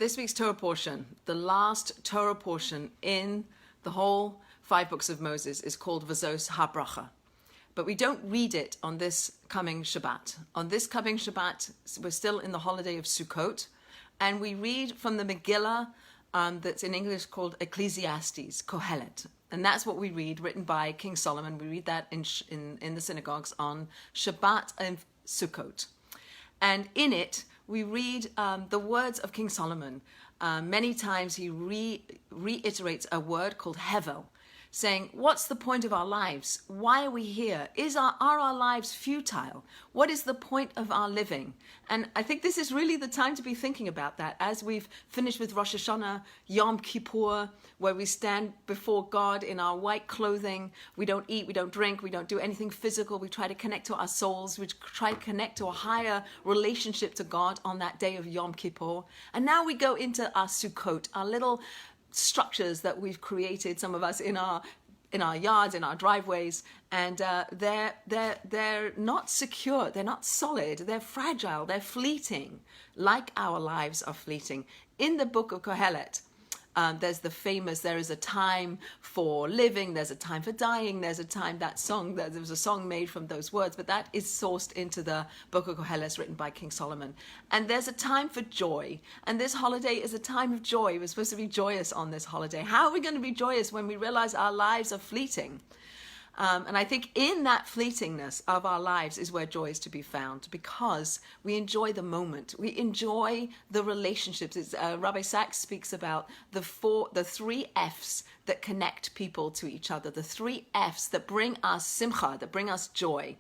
this week's Torah portion, the last Torah portion in the whole 5 books of Moses, is called Vazos Habracha. But we don't read it on this coming Shabbat. On this coming Shabbat, we're still in the holiday of Sukkot, and we read from the Megillah that's in English called Ecclesiastes, Kohelet. And that's what we read, written by King Solomon. We read that in the synagogues on Shabbat and Sukkot. And in it, we read the words of King Solomon. Many times he reiterates a word called hevel, saying, what's the point of our lives? Why are we here? Are our lives futile? What is the point of our living? And I think this is really the time to be thinking about that as we've finished with Rosh Hashanah, Yom Kippur, where we stand before God in our white clothing. We don't eat, we don't drink, we don't do anything physical. We try to connect to our souls. We try to connect to a higher relationship to God on that day of Yom Kippur. And now we go into our Sukkot, our little structures that we've created, some of us in our yards, in our driveways, and they're not secure, they're not solid, they're fragile, they're fleeting, like our lives are fleeting. In the book of Kohelet, there's the famous, there is a time for living, there's a time for dying, there's a time, there was a song made from those words, but that is sourced into the book of Kohelet written by King Solomon. And there's a time for joy, and this holiday is a time of joy. We're supposed to be joyous on this holiday. How are we going to be joyous when we realize our lives are fleeting? And I think in that fleetingness of our lives is where joy is to be found, because we enjoy the moment. We enjoy the relationships. Rabbi Sachs speaks about the 3 F's that connect people to each other, the 3 F's that bring us simcha, that bring us joy.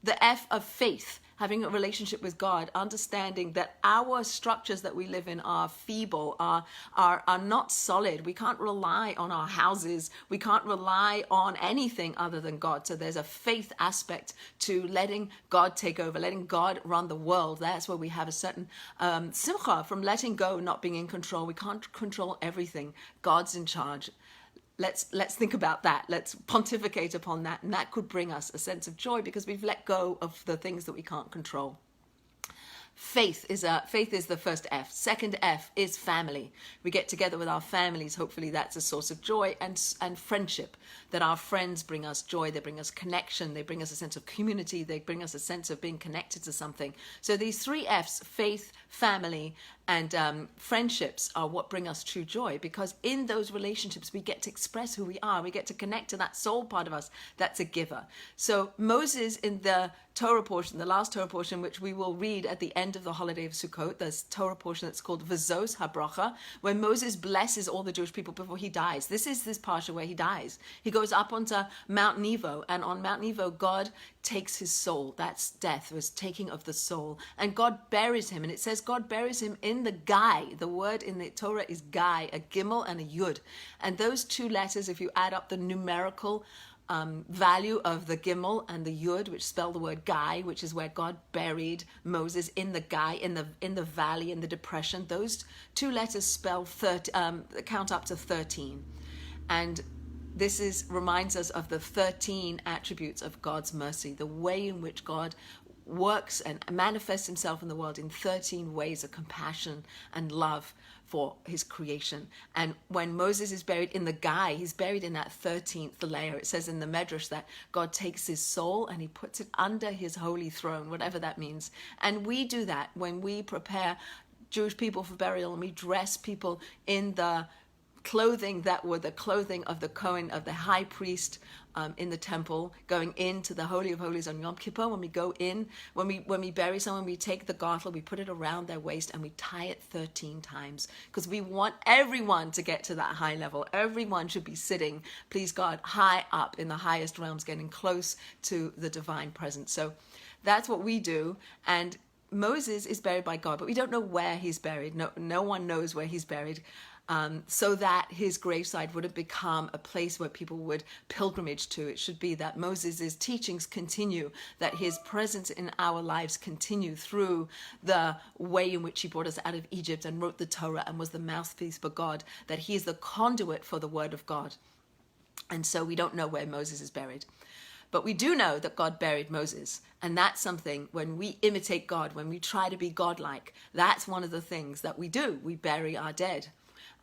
The F of faith, having a relationship with God, understanding that our structures that we live in are feeble, are not solid. We can't rely on our houses. We can't rely on anything other than God. So there's a faith aspect to letting God take over, letting God run the world. That's where we have a certain simcha from letting go, not being in control. We can't control everything. God's in charge. Let's think about that. Let's pontificate upon that. And that could bring us a sense of joy because we've let go of the things that we can't control. Faith is the first F. Second F is family. We get together with our families. Hopefully that's a source of joy, and friendship, that our friends bring us joy. They bring us connection. They bring us a sense of community. They bring us a sense of being connected to something. So these 3 F's, faith, family, and friendships, are what bring us true joy, because in those relationships we get to express who we are. We get to connect to that soul part of us that's a giver. So Moses, in the Torah portion, the last Torah portion, which we will read at the end of the holiday of Sukkot, there's Torah portion that's called Vazos Habracha, where Moses blesses all the Jewish people before he dies. This is this parsha where he dies. He goes up onto Mount Nebo, and on Mount Nebo, God takes his soul. That's death, was taking of the soul. And God buries him, and it says God buries him in the Gai. The word in the Torah is Gai, a Gimel and a Yud. And those 2 letters, if you add up the numerical value of the Gimel and the Yud, which spell the word Gai, which is where God buried Moses, in the Gai, in the valley, in the depression. Those 2 letters count up to 13. And this reminds us of the 13 attributes of God's mercy, the way in which God works and manifests himself in the world in 13 ways of compassion and love for his creation. And when Moses is buried in the Gai, he's buried in that 13th layer. It says in the Medrash that God takes his soul and he puts it under his holy throne, whatever that means. And we do that when we prepare Jewish people for burial, and we dress people in the clothing that were the clothing of the Kohen, of the high priest, in the temple, going into the Holy of Holies on Yom Kippur. When we go in, when we bury someone, we take the gartel, we put it around their waist, and we tie it 13 times, because we want everyone to get to that high level. Everyone should be sitting, please God, high up in the highest realms, getting close to the divine presence. So that's what we do. And Moses is buried by God, but we don't know where he's buried. No one knows where he's buried. So that his graveside would have become a place where people would pilgrimage to. It should be that Moses' teachings continue, that his presence in our lives continue through the way in which he brought us out of Egypt and wrote the Torah and was the mouthpiece for God, that he is the conduit for the word of God. And so we don't know where Moses is buried. But we do know that God buried Moses. And that's something, when we imitate God, when we try to be godlike, that's one of the things that we do. We bury our dead.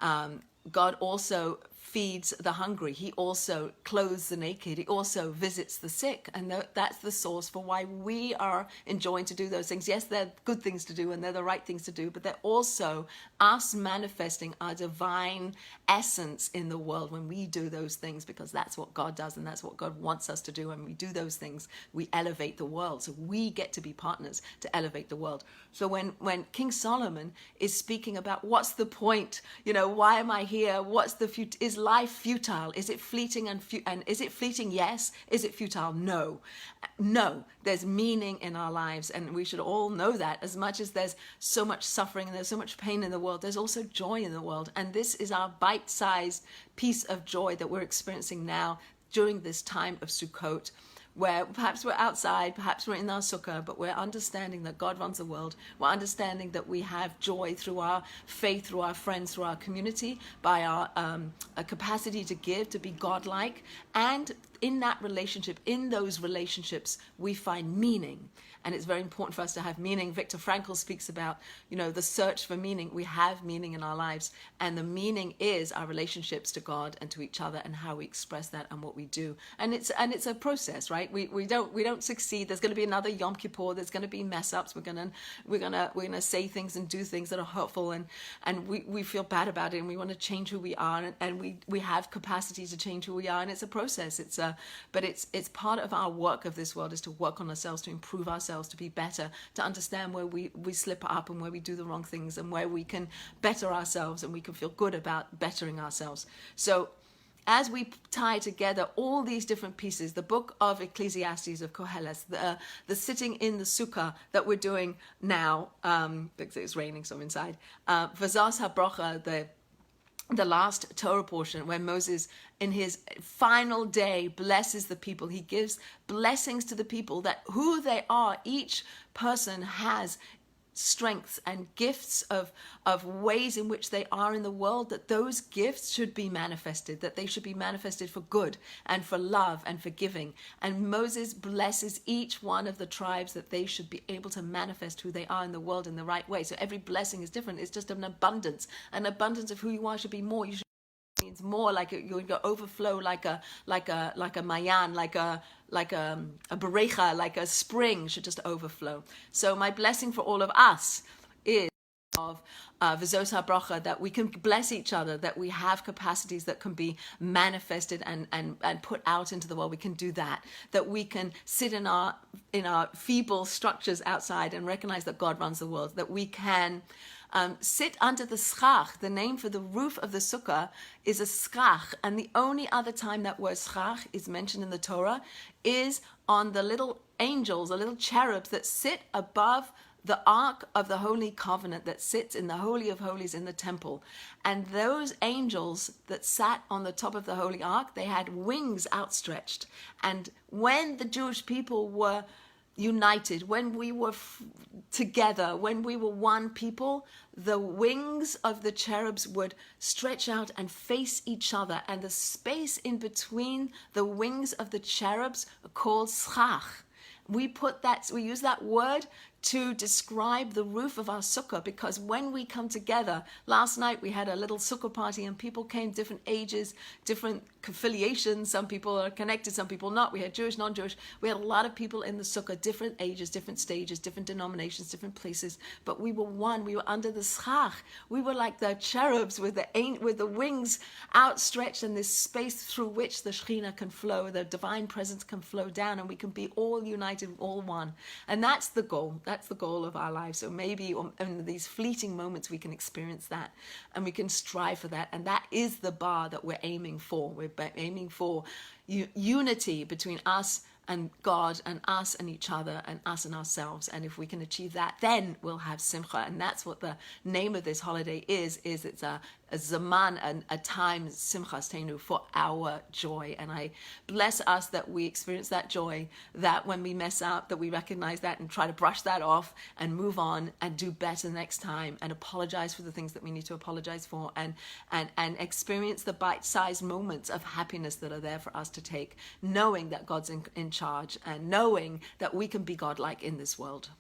God also feeds the hungry. He also clothes the naked. He also visits the sick. And that's the source for why we are enjoying to do those things. Yes, they're good things to do and they're the right things to do, but they're also us manifesting our divine essence in the world when we do those things, because that's what God does and that's what God wants us to do. When we do those things, we elevate the world. So we get to be partners to elevate the world. So when King Solomon is speaking about what's the point, why am I here? What's the future? Is life futile? Is it fleeting and is it fleeting? Yes. Is it futile? No. No. There's meaning in our lives, and we should all know that. As much as there's so much suffering and there's so much pain in the world, there's also joy in the world. And this is our bite-sized piece of joy that we're experiencing now during this time of Sukkot, where perhaps we're outside, perhaps we're in our sukkah, but we're understanding that God runs the world. We're understanding that we have joy through our faith, through our friends, through our community, by our capacity to give, to be godlike. And in that relationship, in those relationships, we find meaning. And it's very important for us to have meaning. Viktor Frankl speaks about, the search for meaning. We have meaning in our lives. And the meaning is our relationships to God and to each other and how we express that and what we do. And it's a process, right? We don't succeed. There's going to be another Yom Kippur. There's going to be mess ups. We're gonna say things and do things that are hurtful, and we feel bad about it, and we want to change who we are, and we have capacity to change who we are, and it's a process. But it's part of our work of this world is to work on ourselves, to improve ourselves, to be better, to understand where we slip up and where we do the wrong things, and where we can better ourselves and we can feel good about bettering ourselves. So as we tie together all these different pieces, the book of Ecclesiastes, of Kohelet, the sitting in the sukkah that we're doing now, because it's raining, so I'm inside, Vazos Habracha, the last Torah portion, where Moses, in his final day, blesses the people. He gives blessings to the people, that who they are, each person has strengths and gifts of ways in which they are in the world, that those gifts should be manifested, that they should be manifested for good and for love and for giving. And Moses blesses each one of the tribes that they should be able to manifest who they are in the world in the right way. So every blessing is different. It's just an abundance of who you are should be more. You should means more, like you're going to overflow like a mayan, like a berecha, like a spring should just overflow. So my blessing for all of us is of V'zos HaBracha, that we can bless each other, that we have capacities that can be manifested and put out into the world. We can do that we can sit in our feeble structures outside and recognize that God runs the world, that we can sit under the schach. The name for the roof of the sukkah is a schach, and the only other time that word schach is mentioned in the Torah is on the little angels, the little cherubs that sit above the Ark of the Holy Covenant that sits in the Holy of Holies in the temple. And those angels that sat on the top of the Holy Ark, they had wings outstretched. And when the Jewish people were united, when we were together, when we were one people, the wings of the cherubs would stretch out and face each other, and the space in between the wings of the cherubs are called schach. We use that word to describe the roof of our sukkah, because when we come together, last night we had a little sukkah party and people came, different ages, different affiliations. Some people are connected, some people not. We had Jewish, non-Jewish. We had a lot of people in the sukkah, different ages, different stages, different denominations, different places. But we were one. We were under the schach. We were like the cherubs with the wings outstretched, and this space through which the Shekhinah can flow, the divine presence can flow down, and we can be all united, all one. And that's the goal. That's the goal of our lives. So maybe in these fleeting moments we can experience that, and we can strive for that. And that is the bar that we're aiming for. We're aiming for unity between us and God, and us and each other, and us and ourselves. And if we can achieve that, then we'll have simcha. And that's what the name of this holiday is it's a zaman, a time, simchas tenu, for our joy. And I bless us that we experience that joy, that when we mess up, that we recognize that and try to brush that off and move on and do better next time and apologize for the things that we need to apologize for, and experience the bite-sized moments of happiness that are there for us to take, knowing that God's in charge and knowing that we can be God-like in this world.